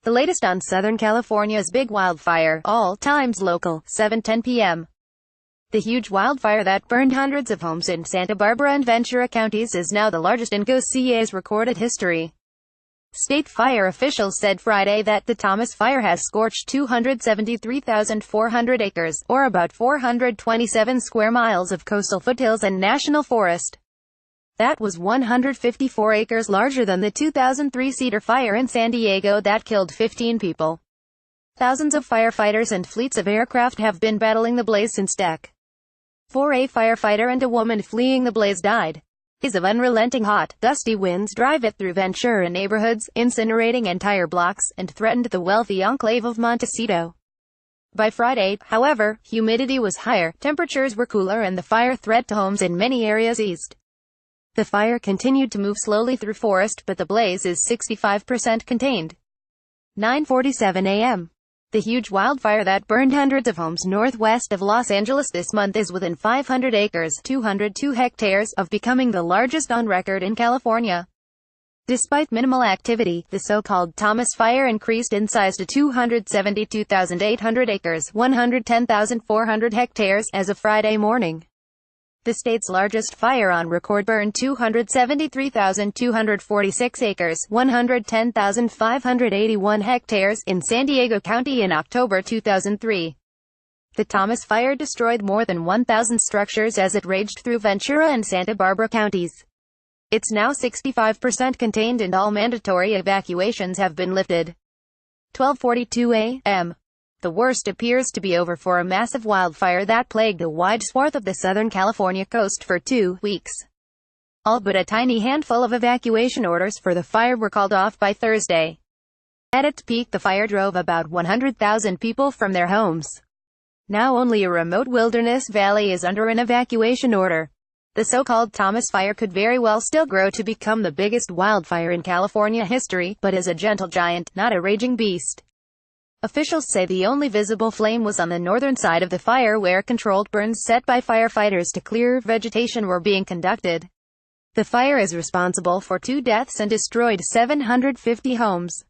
The latest on Southern California's big wildfire, all times local, 7:10 p.m. The huge wildfire that burned hundreds of homes in Santa Barbara and Ventura counties is now the largest in CA's recorded history. State fire officials said Friday that the Thomas Fire has scorched 273,400 acres, or about 427 square miles of coastal foothills and national forest. That was 154 acres larger than the 2003 Cedar fire in San Diego that killed 15 people. Thousands of firefighters and fleets of aircraft have been battling the blaze since Dec. 4 A firefighter and a woman fleeing the blaze died. Days of unrelenting hot, dusty winds drive it through Ventura neighborhoods, incinerating entire blocks, and threatened the wealthy enclave of Montecito. By Friday, however, humidity was higher, temperatures were cooler, and the fire threat to homes in many areas eased. The fire continued to move slowly through forest, but the blaze is 65% contained. 9:47 a.m. The huge wildfire that burned hundreds of homes northwest of Los Angeles this month is within 500 acres, 202 hectares, of becoming the largest on record in California. Despite minimal activity, the so-called Thomas Fire increased in size to 272,800 acres, 110,400 hectares, as of Friday morning. The state's largest fire on record burned 273,246 acres, 110,581 hectares, in San Diego County in October 2003. The Thomas Fire destroyed more than 1,000 structures as it raged through Ventura and Santa Barbara counties. It's now 65% contained and all mandatory evacuations have been lifted. 12:42 a.m. The worst appears to be over for a massive wildfire that plagued a wide swath of the Southern California coast for 2 weeks. All but a tiny handful of evacuation orders for the fire were called off by Thursday. At its peak, the fire drove about 100,000 people from their homes. Now only a remote wilderness valley is under an evacuation order. The so-called Thomas Fire could very well still grow to become the biggest wildfire in California history, but is a gentle giant, not a raging beast. Officials say the only visible flame was on the northern side of the fire where controlled burns set by firefighters to clear vegetation were being conducted. The fire is responsible for 2 deaths and destroyed 750 homes.